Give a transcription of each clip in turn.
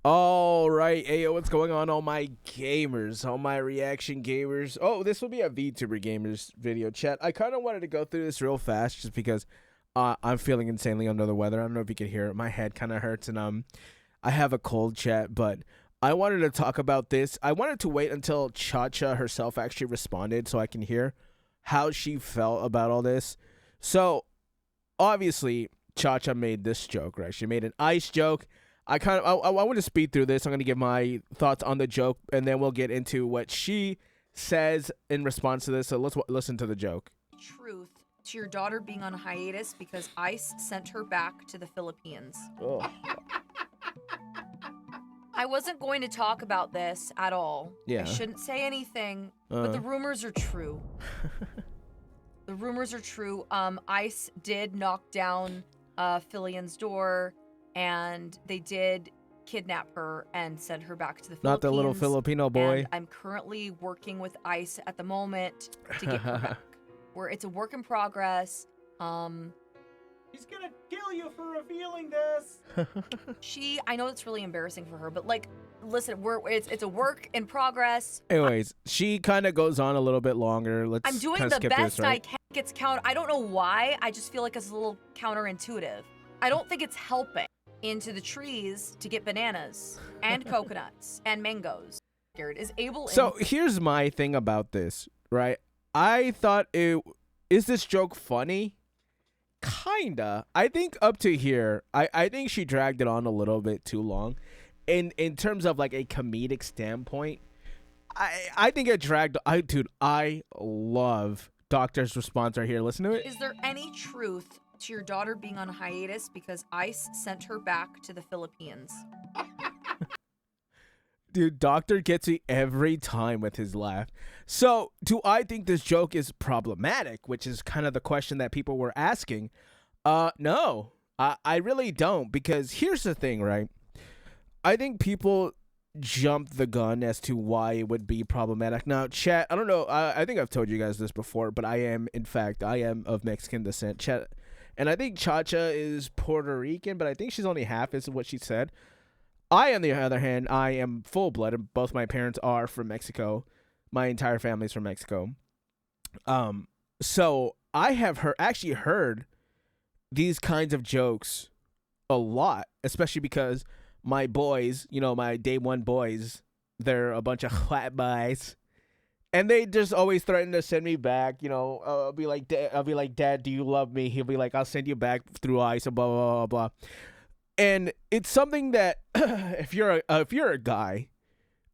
All right, yo, what's going on, all my gamers, all my reaction gamers? Oh, this will be a VTuber gamers video, chat. I kind of wanted to go through this real fast just because I'm feeling insanely under the weather. I don't know if you can hear it. My head kind of hurts, and I have a cold, chat. But I wanted to talk about this. I wanted to wait until Chacha herself actually responded so I can hear how she felt about all this. So obviously, Chacha made this joke, right? She made an ice joke. I want to speed through this. I'm going to give my thoughts on the joke, and then we'll get into what she says in response to this. So let's listen to the joke. Truth to your daughter being on hiatus because ICE sent her back to the Philippines. Oh. I wasn't going to talk about this at all. Yeah. I shouldn't say anything, but the rumors are true. The rumors are true. ICE did knock down Filian's door, and they did kidnap her and send her back to the Philippines. Not the little Filipino boy. And I'm currently working with ICE at the moment to get her back. It's a work in progress. He's gonna kill you for revealing this. I know it's really embarrassing for her, but like, listen, it's a work in progress. Anyways, she kind of goes on a little bit longer. I'm doing the best I can. It's I don't know why. I just feel like it's a little counterintuitive. I don't think it's helping. Into the trees to get bananas and coconuts and mangoes. Garrett is able. So here's my thing about this, right? I thought is this joke funny? Kinda. I think up to here, I think she dragged it on a little bit too long. In terms of like a comedic standpoint, I think it dragged. I love Doctor's response right here. Listen to it. Is there any truth to your daughter being on hiatus because ICE sent her back to the Philippines? Dude, Doctor gets me every time with his laugh. So, do I think this joke is problematic, which is kind of the question that people were asking? No, I really don't, because here's the thing, right? I think people jump the gun as to why it would be problematic. Now, chat, I don't know, I think I've told you guys this before, but I am of Mexican descent, chat. And I think Chacha is Puerto Rican, but I think she's only half, is what she said. I, on the other hand, I am full-blooded. Both my parents are from Mexico. My entire family's from Mexico. So I have actually heard these kinds of jokes a lot, especially because my boys, my day one boys, they're a bunch of flat boys. And they just always threaten to send me back. I'll be like, Dad, do you love me? He'll be like, I'll send you back through ice, and blah blah blah blah. And it's something that if you're a guy,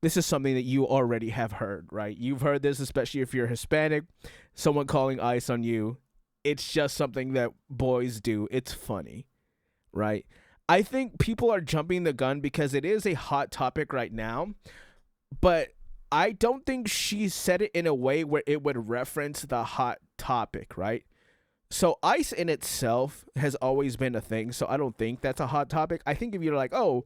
this is something that you already have heard, right? You've heard this, especially if you're Hispanic. Someone calling ice on you, it's just something that boys do. It's funny, right? I think people are jumping the gun because it is a hot topic right now, but I don't think she said it in a way where it would reference the hot topic, right? So ice in itself has always been a thing, so I don't think that's a hot topic. I think if you're like, oh,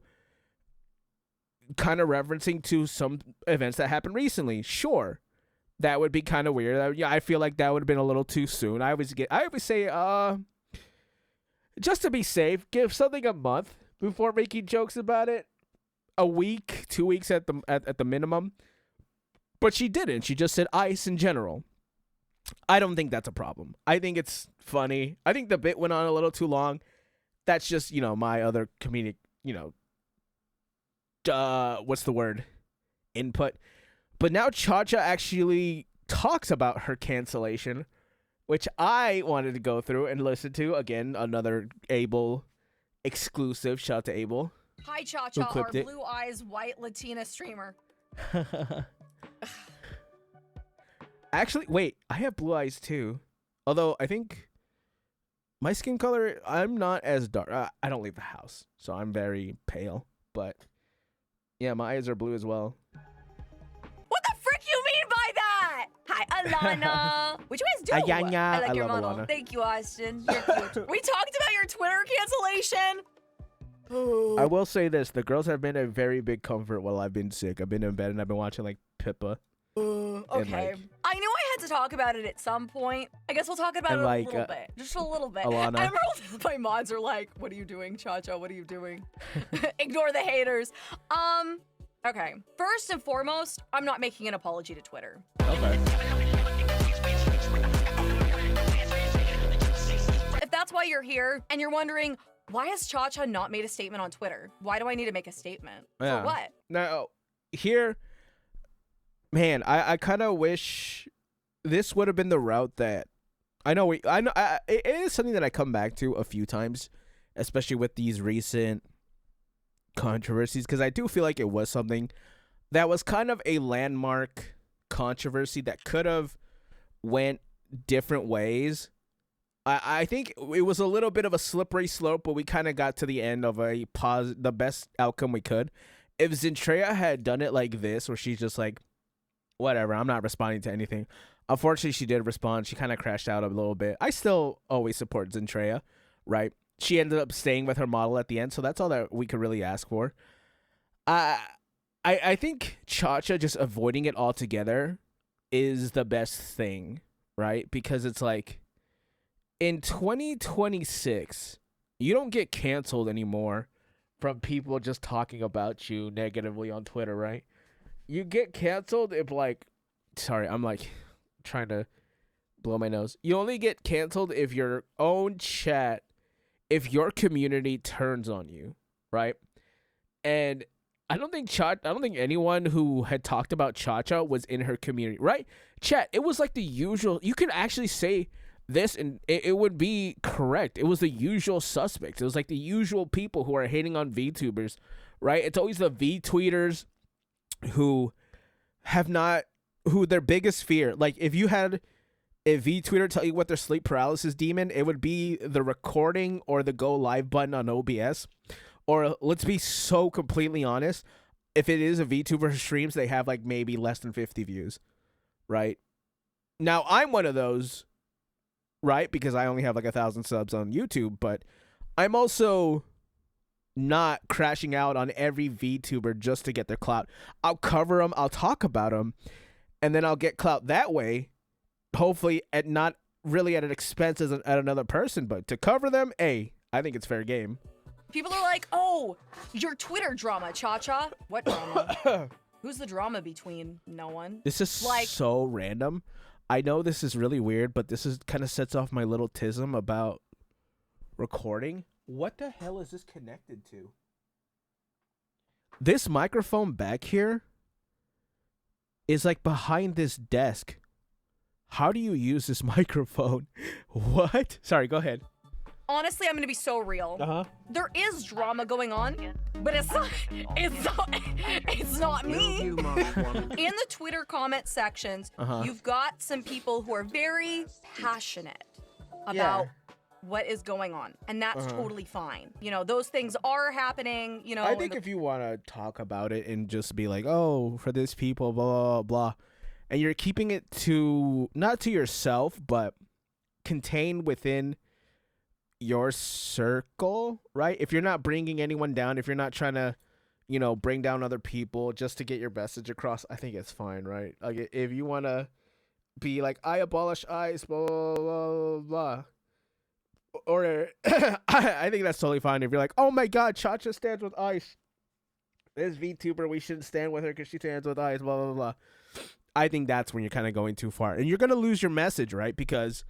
kind of referencing to some events that happened recently, sure, that would be kind of weird. I feel like that would have been a little too soon. I always say, just to be safe, give something a month before making jokes about it. A week, 2 weeks at the minimum. But she didn't. She just said ice in general. I don't think that's a problem. I think it's funny. I think the bit went on a little too long. That's just, my other comedic, what's the word? Input. But now Chacha actually talks about her cancellation, which I wanted to go through and listen to. Again, another Abel exclusive. Shout out to Abel. Hi, Chacha, our blue eyes white Latina streamer. Actually, wait, I have blue eyes too. Although I think my skin color, I'm not as dark. I don't leave the house, so I'm very pale. But yeah, my eyes are blue as well. What the frick you mean by that? Hi, Alana. What you guys do? Ayanya. I like your love model. Alana. Thank you, Austin. You're cute. We talked about your Twitter cancellation. I will say this: the girls have been a very big comfort while I've been sick. I've been in bed and I've been watching like Pippa. Okay. I knew I had to talk about it at some point. I guess we'll talk about And it like, a little bit. Just a little bit. Alana. I remember my mods are like, what are you doing, Chacha? What are you doing? Ignore the haters. Okay. First and foremost, I'm not making an apology to Twitter. Okay. If that's why you're here and you're wondering, why has Chacha not made a statement on Twitter? Why do I need to make a statement? Yeah. For what? Now, here, man, I kind of wish this would have been the route that I know. It is something that I come back to a few times, especially with these recent controversies, because I do feel like it was something that was kind of a landmark controversy that could have went different ways. I think it was a little bit of a slippery slope, but we kind of got to the end of the best outcome we could. If Zentreya had done it like this, where she's just like, whatever, I'm not responding to anything. Unfortunately, she did respond. She kind of crashed out a little bit. I still always support Zentreya, right? She ended up staying with her model at the end, so that's all that we could really ask for. I think Chacha just avoiding it altogether is the best thing, right? Because it's like, in 2026, you don't get canceled anymore from people just talking about you negatively on Twitter, right? You get canceled if, like, sorry, I'm like trying to blow my nose. You only get canceled if your own chat, if your community turns on you, right? And I don't think anyone who had talked about Chacha was in her community, right? Chat, it was like the usual. You could actually say this and it would be correct. It was the usual suspects. It was like the usual people who are hating on VTubers, right? It's always the V-tweeters who their biggest fear, like if you had a V-tweeter tell you what their sleep paralysis demon, it would be the recording or the go live button on OBS. Or let's be so completely honest, if it is a VTuber who streams, they have like maybe less than 50 views, right? Now I'm one of those, right? Because I only have like 1,000 subs on YouTube, but I'm also not crashing out on every VTuber just to get their clout. I'll cover them, I'll talk about them, and then I'll get clout that way, hopefully at not really at an expense at another person, but to cover them, I think it's fair game. People are like, oh, your Twitter drama, Chacha. What drama? Who's the drama between? No one. This is like so random. I know this is really weird, but this is kind of sets off my little tism about recording. What the hell is this connected to? This microphone back here is like behind this desk. How do you use this microphone? What? Sorry, go ahead. Honestly, I'm gonna be so real. There is drama going on, but it's not me. In the Twitter comment sections, you've got some people who are very passionate about what is going on, and that's totally fine. You know, those things are happening. You know, I think if you want to talk about it and just be like, oh, for this people, blah blah blah, and you're keeping it to not to yourself, but contained within your circle, right? If you're not bringing anyone down, if you're not trying to, you know, bring down other people just to get your message across, I think it's fine, right? Like if you want to be like, I abolish ICE, blah blah blah blah, or I think that's totally fine. If you're like, oh my God, Chacha stands with ICE, this VTuber, we shouldn't stand with her because she stands with ICE, blah blah blah. I think that's when you're kind of going too far, and you're gonna lose your message, right? Because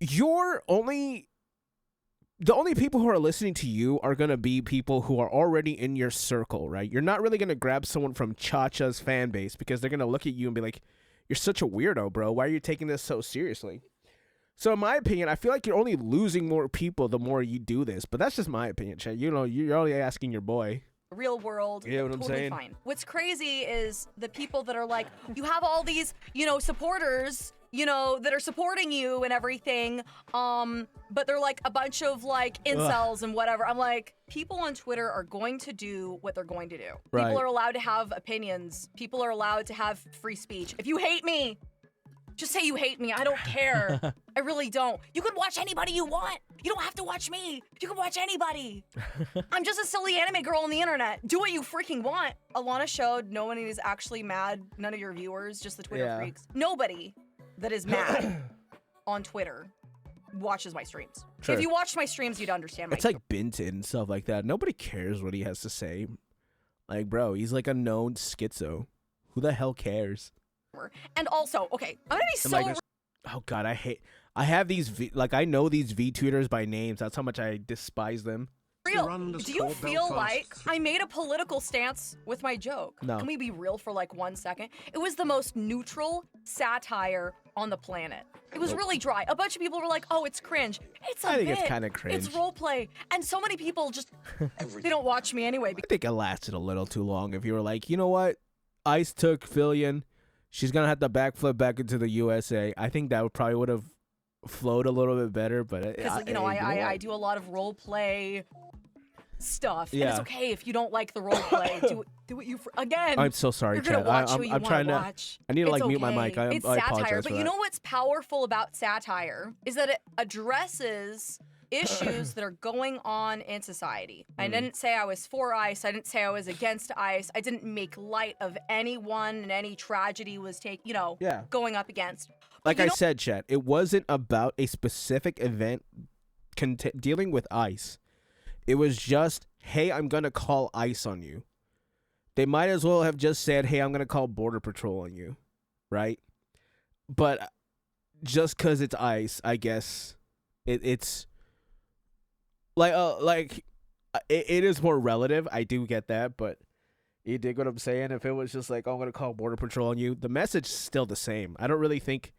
the only people who are listening to you are going to be people who are already in your circle, right? You're not really going to grab someone from Chacha's fan base because they're going to look at you and be like, you're such a weirdo, bro. Why are you taking this so seriously? So in my opinion, I feel like you're only losing more people the more you do this, but that's just my opinion, Chet. You know, you're only asking your boy. Real world, you know what I'm totally saying? Fine. What's crazy is the people that are like, you have all these, you know, supporters, you know, that are supporting you and everything, but they're like a bunch of like incels and whatever. I'm like, people on Twitter are going to do what they're going to do. Right. People are allowed to have opinions. People are allowed to have free speech. If you hate me, Just say you hate me. I don't care. I really don't. You can watch anybody you want. You don't have to watch me. You can watch anybody. I'm just a silly anime girl on the internet. Do what you freaking want. Alana showed no one is actually mad. None of your viewers, just the Twitter freaks. Nobody that is mad on Twitter watches my streams. Sure. If you watched my streams, you'd understand my It's like Binton and stuff like that. Nobody cares what he has to say. Like, bro, he's like a known schizo. Who the hell cares? And also, okay, I'm gonna be so... Like, oh God, I have these, I know these VTubers by names. That's how much I despise them. real. Do you feel like I made a political stance with my joke? No. Can we be real for like 1 second? It was the most neutral satire on the planet. It was really dry. A bunch of people were like, oh, it's cringe. I think it's kind of cringe. It's roleplay. And so many people just, they don't watch me anyway. I think it lasted a little too long. If you were like, you know what? Ice took Fillion. She's going to have to backflip back into the USA. I think that probably would have flowed a little bit better. But because, you know, I do a lot of roleplay stuff. Yeah. And it's okay if you don't like the roleplay. do what you, again. I'm so sorry, You're going to Chad. watch what you I'm want trying to to watch. I need to It's like mute my okay. mic. I It's apologize satire, for but you that. know what's powerful about satire is that it addresses issues that are going on in society. I didn't say I was for ICE. I didn't say I was against ICE. I didn't make light of anyone and any tragedy was going up against. Like But you I know- said, Chet, it wasn't about a specific event dealing with ICE. It was just, hey, I'm going to call ICE on you. They might as well have just said, hey, I'm going to call Border Patrol on you, right? But just because it's ICE, I guess it's like it is more relative. I do get that, but you dig what I'm saying? If it was just like, oh, I'm going to call Border Patrol on you, the message is still the same. I don't really think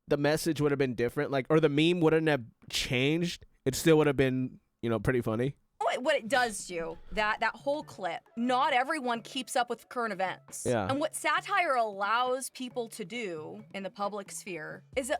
the message would have been different, or the meme wouldn't have changed. It still would have been, pretty funny. What it does do, that whole clip, not everyone keeps up with current events. Yeah. And what satire allows people to do in the public sphere is it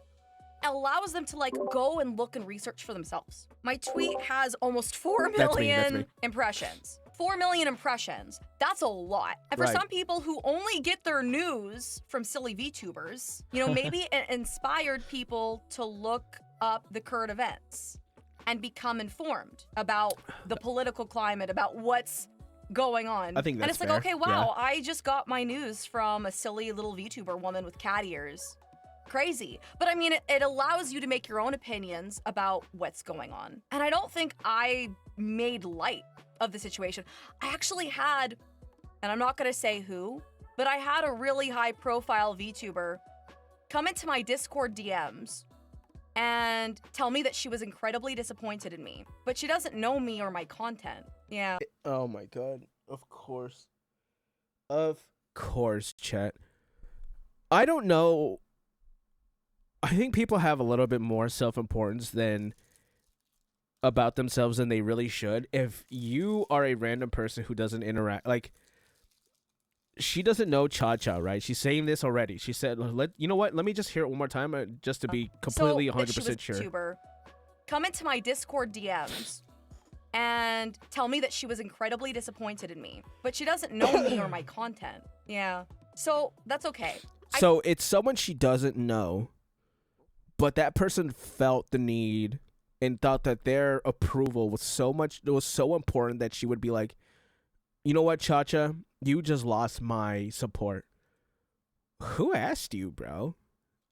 allows them to go and look and research for themselves. My tweet has almost 4 That's me. million impressions. 4 million impressions. That's a lot. And for Right. some people who only get their news from silly VTubers, maybe it inspired people to look up the current events and become informed about the political climate, about what's going on. I think that's And it's fair. like, okay, wow, I just got my news from a silly little VTuber woman with cat ears. Crazy. But I mean, it allows you to make your own opinions about what's going on. And I don't think I made light of the situation. I actually had, and I'm not gonna say who, but I had a really high profile VTuber come into my Discord DMs and tell me that she was incredibly disappointed in me, but she doesn't know me or my content. Yeah. Oh my God. Of course. Of course, Chet. I don't know. I think people have a little bit more self-importance than about themselves than they really should. If you are a random person who doesn't interact, she doesn't know Chacha, right? She's saying this already. She said, you know what? Let me just hear it one more time just to be completely 100% sure. YouTuber, come into my Discord DMs and tell me that she was incredibly disappointed in me, but she doesn't know me or my content. Yeah. So that's okay. So it's someone she doesn't know, but that person felt the need and thought that their approval was so important that she would be like, you know what, Chacha? You just lost my support. Who asked you, bro?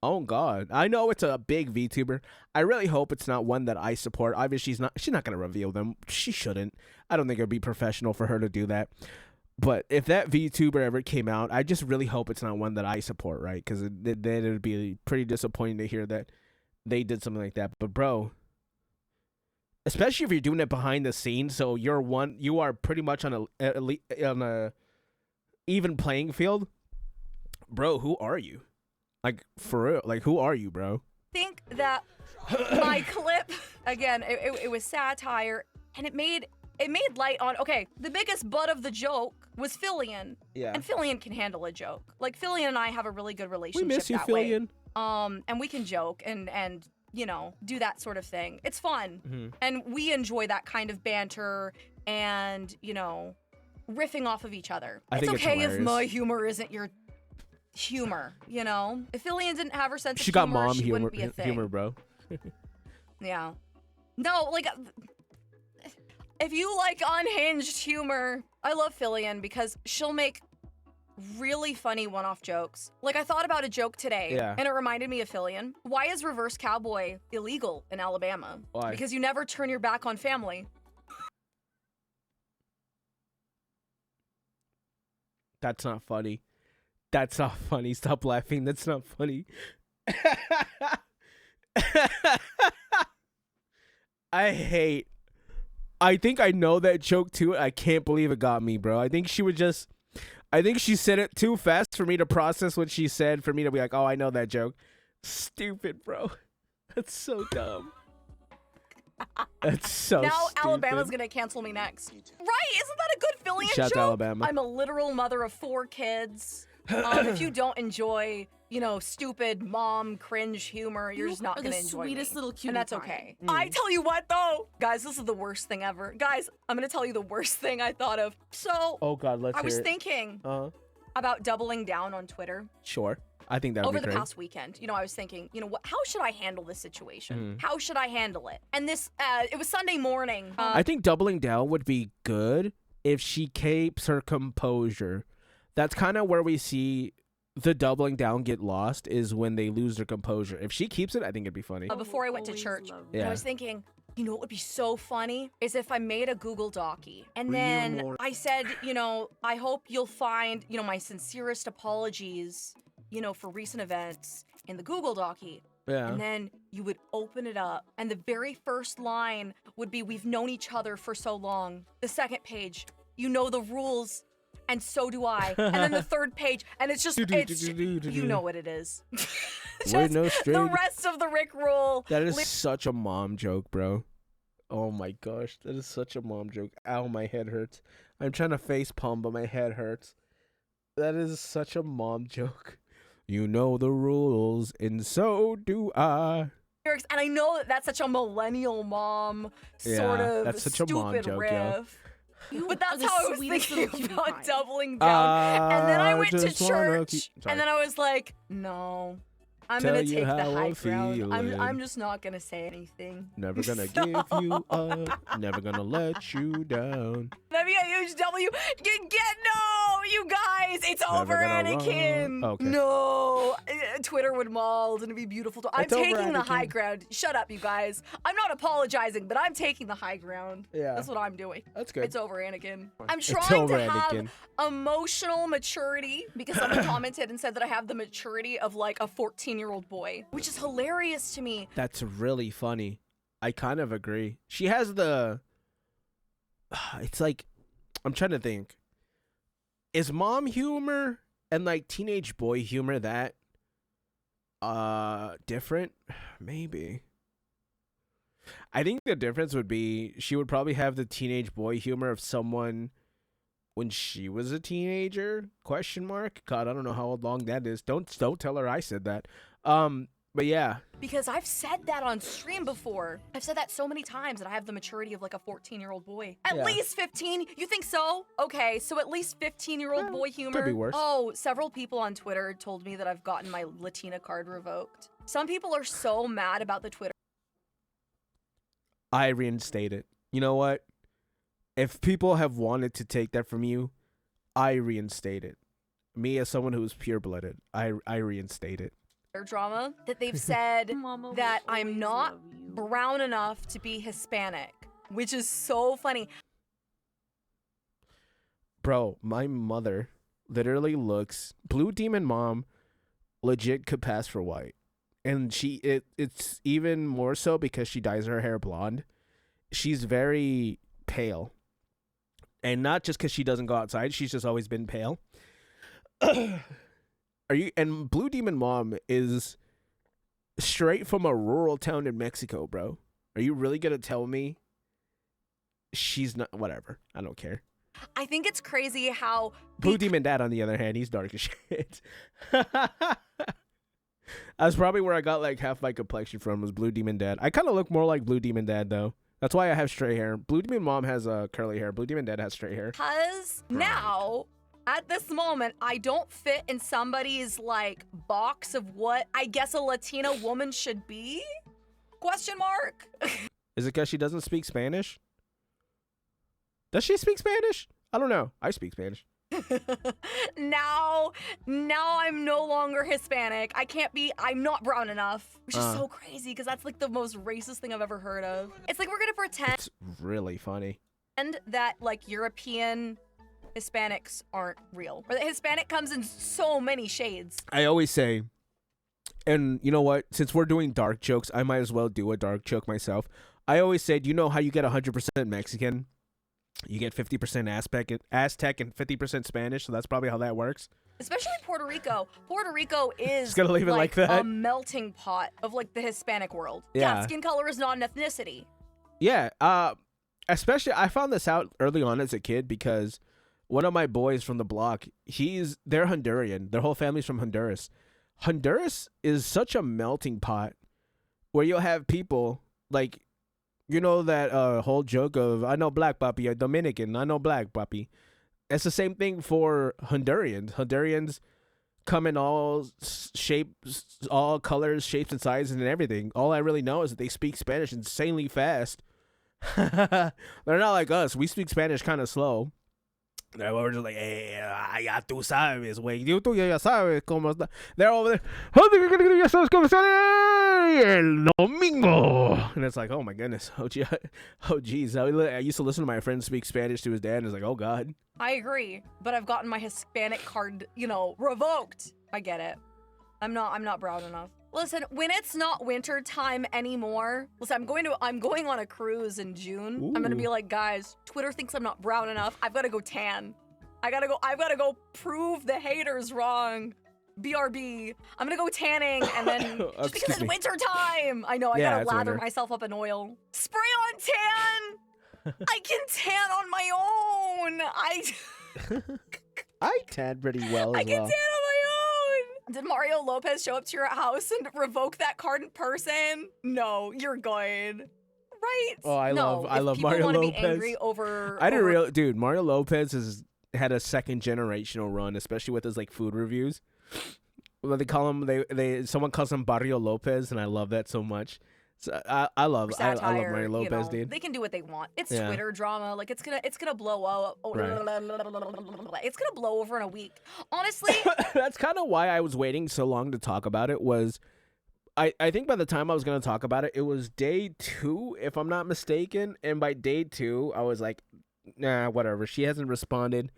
Oh God. I know it's a big VTuber. I really hope it's not one that I support. Obviously she's not gonna reveal them. She shouldn't. I don't think it'd be professional for her to do that. But if that VTuber ever came out, I just really hope it's not one that I support, right? Because then it would be pretty disappointing to hear that they did something like that. But bro, especially if you're doing it behind the scenes, so you are pretty much on a even playing field. Bro, who are you? For real, who are you, bro? think that my clip, again, it was satire, and it made light on, okay, the biggest butt of the joke was Fillion. Yeah. And Fillion can handle a joke. Fillion and I have a really good We relationship miss you, that way. Fillion. And we can joke and do that sort of thing. It's fun. And we enjoy that kind of banter and, riffing off of each other. I think it's okay if hilarious. my humor isn't your humor, you know? If Fillion didn't have her sense of She humor, got mom she humor, wouldn't be a thing. humor, bro. Yeah. No, like, if you like unhinged humor, I love Fillion because she'll make really funny one-off jokes. Like, I thought about a joke today, and it reminded me of Fillion. Why is reverse cowboy illegal in Alabama? Why? Because you never turn your back on family. That's not funny. That's not funny. Stop laughing. That's not funny. I think I know that joke too. I can't believe it got me, bro. I think she said it too fast for me to process what she said, for me to be like, oh, I know that joke. Stupid, bro. That's so dumb. That's so now stupid. Alabama's gonna cancel me next. Right? Isn't that a good Fillion Shout joke? to Alabama. I'm a literal mother of 4 kids. If you don't enjoy, you know, stupid mom cringe humor, you're just not gonna enjoy sweetest me. little cutie And that's pie. okay. I tell you what, though, guys, this is the worst thing ever. Guys, I'm gonna tell you the worst thing I thought of. So, Oh God, let's I hear was it. thinking about doubling down on Twitter. Sure. I think that would Over be the great. past weekend, you know, I was thinking, you know, how should I handle this situation? How should I handle it? And this, it was Sunday morning. I think doubling down would be good if she keeps her composure. That's kind of where we see the doubling down get lost, is when they lose their composure. If she keeps it, I think it'd be funny. Before I went to church, I was thinking, you know what would be so funny is if I made a Google Docie and then I said, you know, I hope you'll find, you know, my sincerest apologies, you know, for recent events in the Google Docie. Yeah. And then you would open it up and the very first line would be, we've known each other for so long. The second page, you know the rules. And so do I. And then the third page, and it's just, you know what it is. We're no the stranger. rest of the Rick roll. That is such a mom joke, bro. Oh my gosh, that is such a mom joke. Ow, my head hurts. I'm trying to face palm, but my head hurts. That is such a mom joke. You know the rules, and so do I. And I know that that's such a millennial mom sort of that's such a stupid mom joke, riff. yo. But that's the how I was sweetest thinking little cutie about pie. doubling down. And then I went to just wanna church, keep- and then I was like, no, I'm Tell gonna you take the how high I'm ground. I'm feeling. just not gonna say anything. Never gonna give you up. Never gonna let you down. That'd be a huge W. No, you guys, it's Never over, gonna Anakin. run. Okay. No, Twitter would maul, and it'd be beautiful. I'm It's over, taking the high Anakin. ground. Shut up, you guys. I'm not apologizing, but I'm taking the high ground. Yeah. That's what I'm doing. That's good. It's over, Anakin. I'm It's trying over, to have Anakin. emotional maturity because someone commented and said that I have the maturity of like a 14-year-old boy, which is hilarious to me. That's really funny. I kind of agree. She has the... It's like... I'm trying to think. Is mom humor and like teenage boy humor that different? Maybe. I think the difference would be she would probably have the teenage boy humor of someone when she was a teenager? Question mark. God, I don't know how long that is. Don't tell her I said that. But yeah. Because I've said that on stream before. I've said that so many times that I have the maturity of like a 14-year-old boy. At Yeah. least 15? You think so? Okay, so at least 15-year-old boy humor. could be worse. Oh, several people on Twitter told me that I've gotten my Latina card revoked. Some people are so mad about the Twitter. I reinstate it. You know what? If people have wanted to take that from you, I reinstate it. Me as someone who's pure-blooded, I reinstate it. Drama that they've said Mama will that I'm always not love you. brown enough to be Hispanic, which is so funny. Bro, my mother literally looks... Blue Demon Mom legit could pass for white. And it's even more so because she dyes her hair blonde. She's very pale. And not just because she doesn't go outside, she's just always been pale. And Blue Demon Mom is straight from a rural town in Mexico, bro. Are you really gonna tell me she's not? Whatever, I don't care. I think it's crazy how Blue Demon Dad, on the other hand, he's dark as shit. That's probably where I got like half my complexion from, was Blue Demon Dad. I kind of look more like Blue Demon Dad though. That's why I have straight hair. Blue Demon Mom has curly hair. Blue Demon Dad has straight hair. because now At this moment, I don't fit in somebody's like box of what I guess a Latina woman should be? Question mark. Is it because she doesn't speak Spanish? Does she speak Spanish? I don't know. I speak Spanish. now I'm no longer Hispanic. I'm not brown enough. Which is so crazy because that's like the most racist thing I've ever heard of. It's like we're gonna pretend It's really funny. that like European Hispanics aren't real. Or that Hispanic comes in so many shades. I always say, and you know what? Since we're doing dark jokes, I might as well do a dark joke myself. I always say, do you know how you get 100% Mexican? You get 50% Aztec and 50% Spanish, so that's probably how that works. Especially Puerto Rico. Puerto Rico is Just gonna leave it like that. A melting pot of like the Hispanic world. Yeah. Skin color is not an ethnicity. Yeah, especially I found this out early on as a kid because one of my boys from the block, they're Honduran. Their whole family's from Honduras. Honduras is such a melting pot where you'll have people like, you know, that whole joke of, I know black puppy, you're Dominican, I know black puppy. It's the same thing for Hondurans. Hondurans come in all shapes, all colors, shapes, and sizes, and everything. All I really know is that they speak Spanish insanely fast. They're not like us. We speak Spanish kind of slow. We're just like, hey, ya tú sabes, güey. Tú ya sabes cómo está. They're over there. Ya sabes cómo está el domingo. And it's like, oh my goodness. Oh, geez. I used to listen to my friend speak Spanish to his dad, and it's like, oh, God. I agree, but I've gotten my Hispanic card, revoked. I get it. I'm not brown enough. Listen, when it's not winter time anymore, I'm going on a cruise in June. Ooh. I'm gonna be like, guys, Twitter thinks I'm not brown enough. I've gotta go tan. I've gotta go prove the haters wrong. BRB. I'm gonna go tanning and then just because it's winter time. I know I gotta lather winter. myself up in oil. Spray on tan. I can tan on my own. I tan pretty well as I can well. tan on my own. Did Mario Lopez show up to your house and revoke that card in person? No, you're good. Right? Oh, I love Mario People want to Lopez. be angry over. I didn't dude. Mario Lopez has had a second generational run, especially with his like food reviews. Well, they call him someone calls him Barrio Lopez, and I love that so much. So I love Mario Lopez, dude. They can do what they want. It's Yeah. Twitter drama. Like it's gonna blow up. Right. It's gonna blow over in a week. Honestly, That's kind of why I was waiting so long to talk about it. Was I think by the time I was gonna talk about it, it was day 2, if I'm not mistaken. And by day 2, I was like, nah, whatever. She hasn't responded.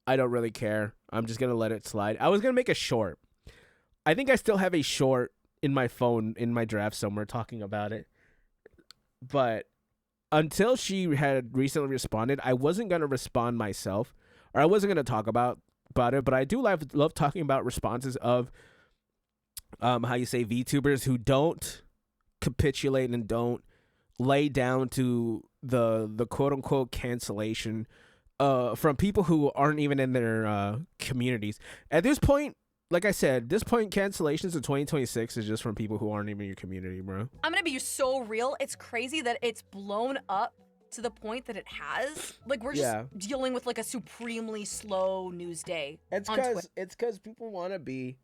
I don't really care. I'm just gonna let it slide. I was gonna make a short. I think I still have a short in my phone in my draft somewhere talking about it. But until she had recently responded, I wasn't gonna respond myself, or I wasn't gonna talk about it. But I do love talking about responses of how you say VTubers who don't capitulate and don't lay down to the quote unquote cancellation from people who aren't even in their communities. At this point, like I said, cancellations in 2026 is just from people who aren't even in your community, bro. I'm gonna be so real. It's crazy that it's blown up to the point that it has. Like we're just dealing with like a supremely slow news day. It's because people want to be.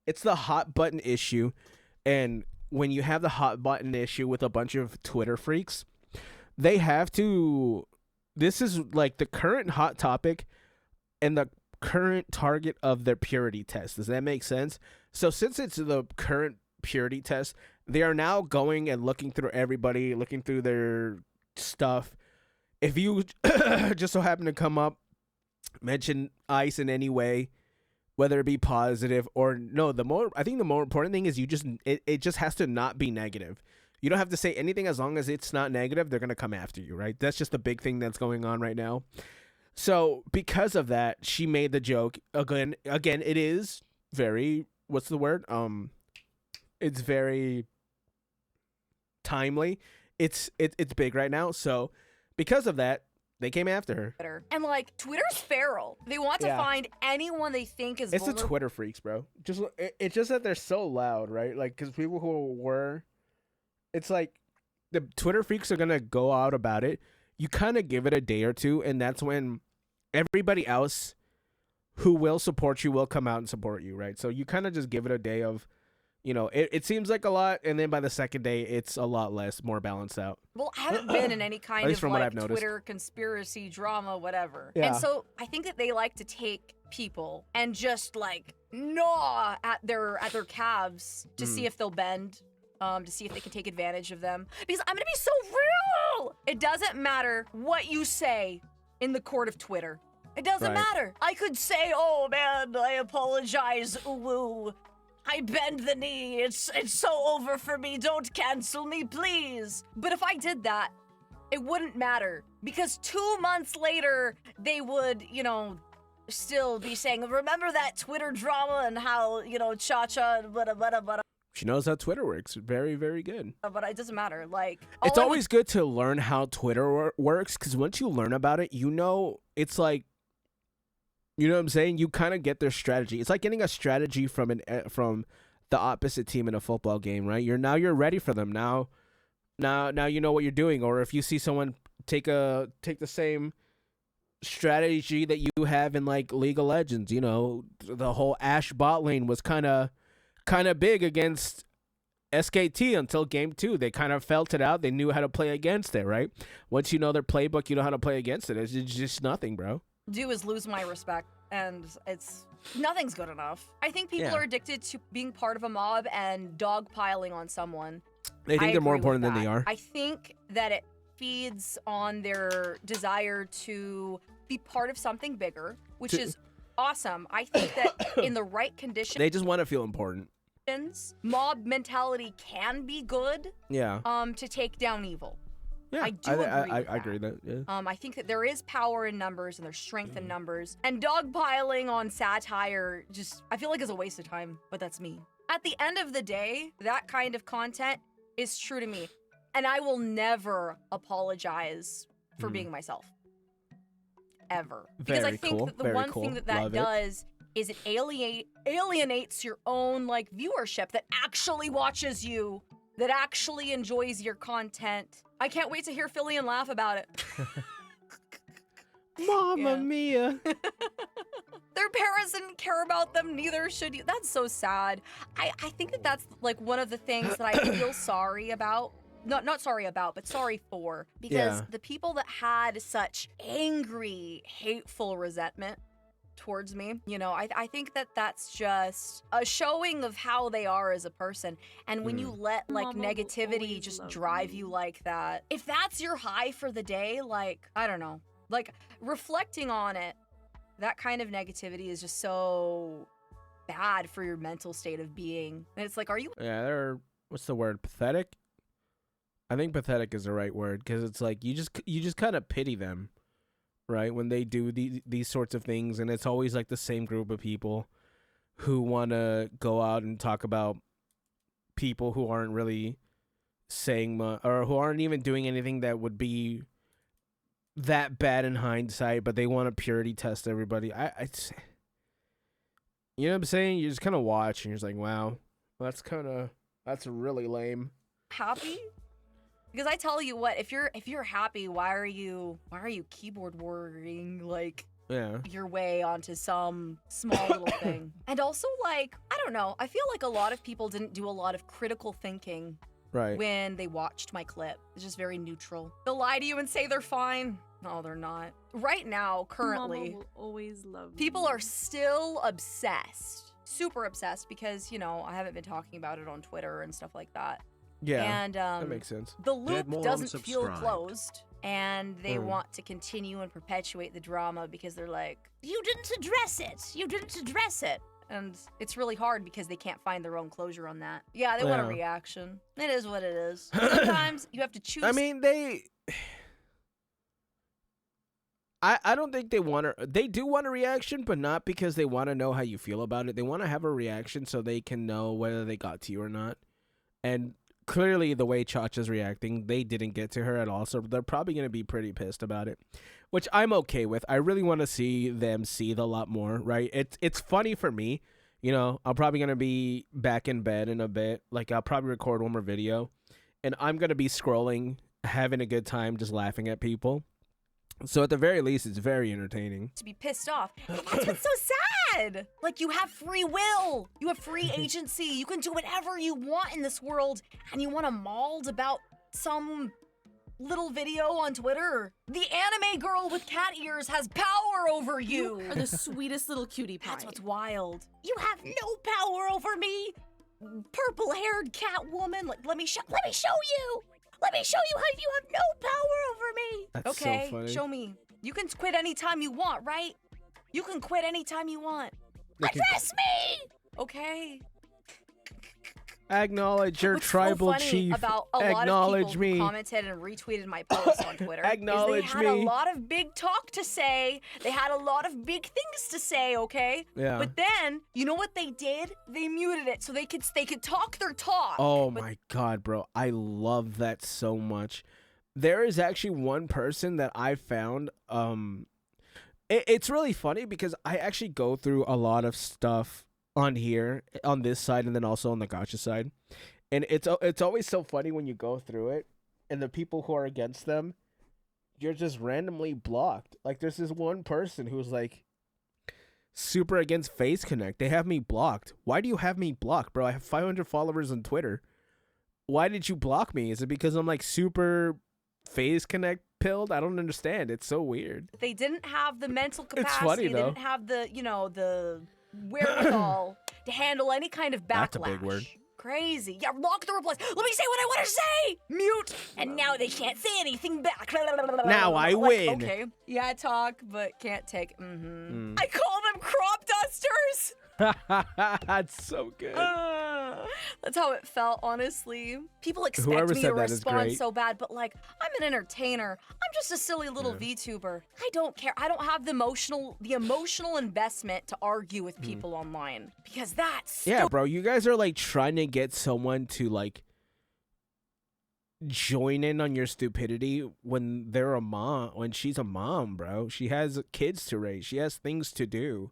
It's the hot button issue, and when you have the hot button issue with a bunch of Twitter freaks, they have to. This is like the current hot topic, and the current target of their purity test. Does that make sense? So since it's the current purity test, they are now going and looking through everybody, looking through their stuff. If you just so happen to come up, mention ICE in any way, whether it be positive or no, I think the more important thing is it just has to not be negative. You don't have to say anything as long as it's not negative. They're gonna come after you, right? That's just the big thing that's going on right now. So because of that, she made the joke again. It is very, what's the word? It's very timely. It's big right now. So because of that, they came after her. And like Twitter's feral. They want to find anyone they think is. It's the Twitter freaks, bro. It's just that they're so loud, right? Like because people who were, it's like the Twitter freaks are gonna go out about it. You kind of give it a day or two, and that's when everybody else who will support you will come out and support you, right? So you kind of just give it a day of, it seems like a lot, and then by the second day, it's a lot less, more balanced out. Well, I haven't been in any kind of from what like I've noticed. Twitter conspiracy drama, whatever. Yeah. And so I think that they like to take people and just like gnaw at their calves to see if they'll bend, to see if they can take advantage of them. Because I'm gonna be so real. It doesn't matter what you say in the court of Twitter. It doesn't matter. I could say, oh man, I apologize, ooh. I bend the knee. It's so over for me. Don't cancel me, please. But if I did that, it wouldn't matter. Because 2 months later, they would, still be saying, remember that Twitter drama and how, Chacha and blah. She knows how Twitter works. Very, very good. But it doesn't matter. Like, it's always good to learn how Twitter works, because once you learn about it, it's like, you know what I'm saying? You kind of get their strategy. It's like getting a strategy from the opposite team in a football game, right? You're ready for them. Now you know what you're doing. Or if you see someone take the same strategy that you have in like League of Legends, the whole Ashe bot lane was kind of big against SKT until game 2. They kind of felt it out. They knew how to play against it, right? Once you know their playbook, you know how to play against it. It's just nothing, bro. Do is lose my respect, and nothing's good enough. I think people are addicted to being part of a mob and dogpiling on someone. They think they're more important than they are. I think that it feeds on their desire to be part of something bigger, which is awesome. I think that in the right conditions, they just want to feel important. Mob mentality can be good. Yeah. To take down evil. Yeah, I do agree with I that. agree that. Yeah. I think that there is power in numbers and there's strength in numbers. And dogpiling on satire I feel like is a waste of time, but that's me. At the end of the day, that kind of content is true to me. And I will never apologize for being myself. Ever. Because I think that the one thing that does is it alienates your own like viewership that actually watches you, that actually enjoys your content. I can't wait to hear Fillion laugh about it. Mamma mia. Their parents didn't care about them, neither should you. That's so sad. I think that that's like one of the things that I feel sorry about. Not sorry about, but sorry for. Because the people that had such angry, hateful resentment towards me, I think that that's just a showing of how they are as a person. And when you let like negativity just drive you like that, if that's your high for the day, like, I don't know, like reflecting on it, that kind of negativity is just so bad for your mental state of being. And it's like, are you? Yeah, they're, what's the word? Pathetic? I think pathetic is the right word, because it's like you just kind of pity them. Right, when they do these sorts of things, and it's always like the same group of people who want to go out and talk about people who aren't really saying much, or who aren't even doing anything that would be that bad in hindsight, but they want to purity test everybody. You know what I'm saying? You just kind of watch, and you're just like, wow, that's really lame. Happy? Because I tell you what, if you're happy, why are you keyboard warring like your way onto some small little thing? And also, like, I don't know, I feel like a lot of people didn't do a lot of critical thinking when they watched my clip. It's just very neutral. They'll lie to you and say they're fine. No, they're not. Right now, currently, Mama will always love people you. are still obsessed, super obsessed, because I haven't been talking about it on Twitter and stuff like that. Yeah, and that makes sense. The loop doesn't feel closed, and they want to continue and perpetuate the drama because they're like, you didn't address it. And it's really hard because they can't find their own closure on that. Yeah, they want a reaction. It is what it is. Sometimes you have to choose. I mean, I don't think they want to. They do want a reaction, but not because they want to know how you feel about it. They want to have a reaction so they can know whether they got to you or not. And clearly, the way Chacha's reacting, they didn't get to her at all, so they're probably going to be pretty pissed about it, which I'm okay with. I really want to see them seethe a lot more, right? It's funny for me. I'm probably going to be back in bed in a bit. Like, I'll probably record one more video, and I'm going to be scrolling, having a good time, just laughing at people. So at the very least, it's very entertaining. To be pissed off. And that's what's so sad. Like, you have free will. You have free agency. You can do whatever you want in this world. And you want to mauled about some little video on Twitter. The anime girl with cat ears has power over you. Are the sweetest little cutie pie. That's what's wild. You have no power over me. Purple-haired cat woman. Like, let me show you. Let me show you how you have no power over me. That's okay, so funny. show me. You can quit anytime you want, right? You can quit anytime you want. Look at- Address me! Okay. Acknowledge your What's tribal so funny chief. about a lot Acknowledge of people me. who commented and retweeted my posts on Twitter Acknowledge is they had me. a lot of big talk to say. They had a lot of big things to say, okay? Yeah. But then, you know what they did? They muted it so they could talk their talk. Oh But my god, bro. I love that so much. There is actually one person that I found. It's really funny because I actually go through a lot of stuff on here, on this side, and then also on the Gacha side. And it's always so funny when you go through it, and the people who are against them, you're just randomly blocked. Like, there's this one person who's like super against Face Connect. They have me blocked. Why do you have me blocked, bro? I have 500 followers on Twitter. Why did you block me? Is it because I'm like super Face Connect pilled? I don't understand. It's so weird. they didn't have the mental It's capacity. funny, They though. didn't have the wherewithal to handle any kind of backlash. That's a big word. Crazy. Yeah, lock the replies. Let me say what I want to say. Mute. And now they can't say anything back. Now I Like, win. Okay. Yeah, talk, but can't take. Mm. I call them crop dusters. That's so good. That's how it felt, honestly. People expect Whoever me said to that is respond great. so bad, but like, I'm an entertainer. I'm just a silly little VTuber. I don't care. I don't have the emotional investment to argue with people online because that's Yeah, bro, you guys are like trying to get someone to like join in on your stupidity when they're a mom, when she's a mom, bro. She has kids to raise. She has things to do.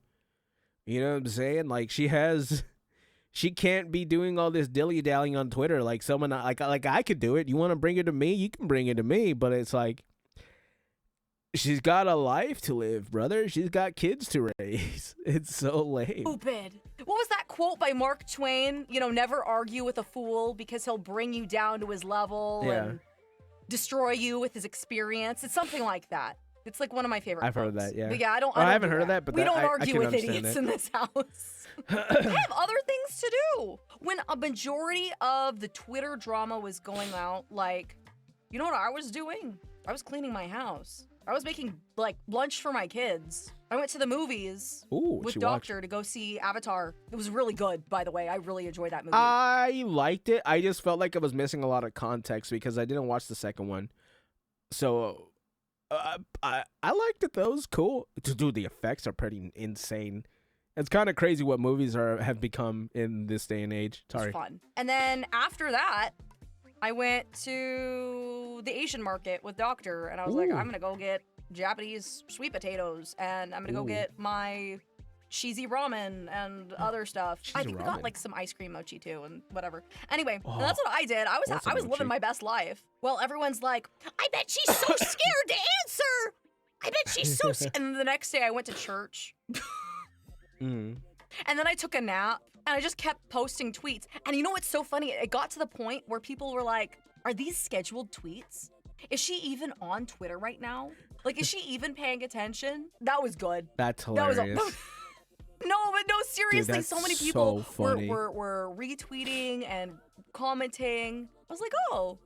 You know what I'm saying? Like, she can't be doing all this dilly-dallying on Twitter like someone like I could do it. You want to bring it to me? You can bring it to me, but it's like she's got a life to live, brother. She's got kids to raise. It's so lame. stupid. What was that quote by Mark Twain? You know, never argue with a fool because he'll bring you down to his level and destroy you with his experience. It's something like that. It's like one of my favorite I've heard quotes. that, yeah. But yeah, I haven't do heard of that, but we that- don't I argue can with understand idiots that. in this house. I have other things to do. When a majority of the Twitter drama was going out, like, you know what I was doing? I was cleaning my house. I was making, like, lunch for my kids. I went to the movies Ooh, with she Doctor to go see Avatar. It was really good, by the way. I really enjoyed that movie. I liked it. I just felt like I was missing a lot of context because I didn't watch the second one. So I liked it though. It was cool. Dude, the effects are pretty insane. It's kind of crazy what movies have become in this day and age. It was Sorry. fun. And then after that, I went to the Asian market with Doctor, and I was like, Ooh. I'm gonna go get Japanese sweet potatoes, and I'm gonna go Ooh. get my cheesy ramen and other stuff. I Cheesy think we got ramen. like some ice cream mochi too, and whatever. Anyway, Oh, that's what I did. I what's was a living mochi? my best life. Well, everyone's like, I bet she's so scared to answer. I bet she's so. And then the next day, I went to church. Mm. And then I took a nap and I just kept posting tweets. And you know what's so funny? It got to the point where people were like, are these scheduled tweets? Is she even on Twitter right now? Like, is she even paying attention? That was good. That's That was hilarious. No, but no, seriously, that's so many people so funny. were retweeting and commenting. I was like, oh,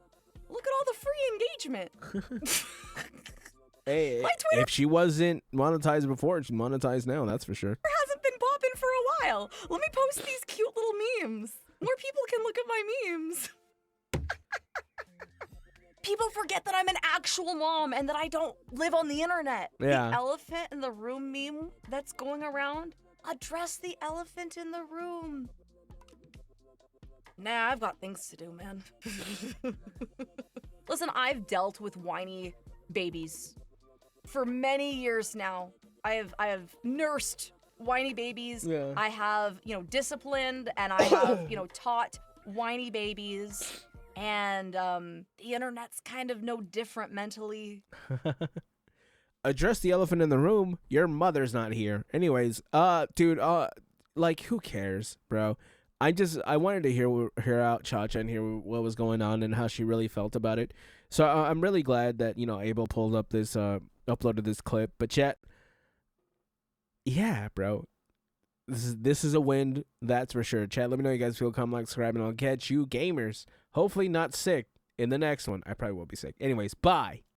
look at all the free engagement. Hey, My Twitter- if she wasn't monetized before, she's monetized now. That's for sure. Hasn't been popping for a while. Let me post these cute little memes. More people can look at my memes. People forget that I'm an actual mom and that I don't live on the internet. Yeah. The elephant in the room meme that's going around. Address the elephant in the room. Nah, I've got things to do, man. Listen, I've dealt with whiny babies for many years now. I have nursed whiny babies. Yeah. I have, disciplined and I have, taught whiny babies. And the internet's kind of no different mentally. address the elephant in the room. Your mother's not here. Anyways, dude, like, who cares, bro? I wanted to hear out Chacha and hear what was going on and how she really felt about it. So I'm really glad that, you know, Abel pulled up this uploaded this clip. But chat, yeah, bro, this is a win, that's for sure. Chat, let me know how you guys feel. Comment, like, subscribe, and I'll catch you gamers, hopefully not sick, in the next one. I probably will be sick. Anyways, bye.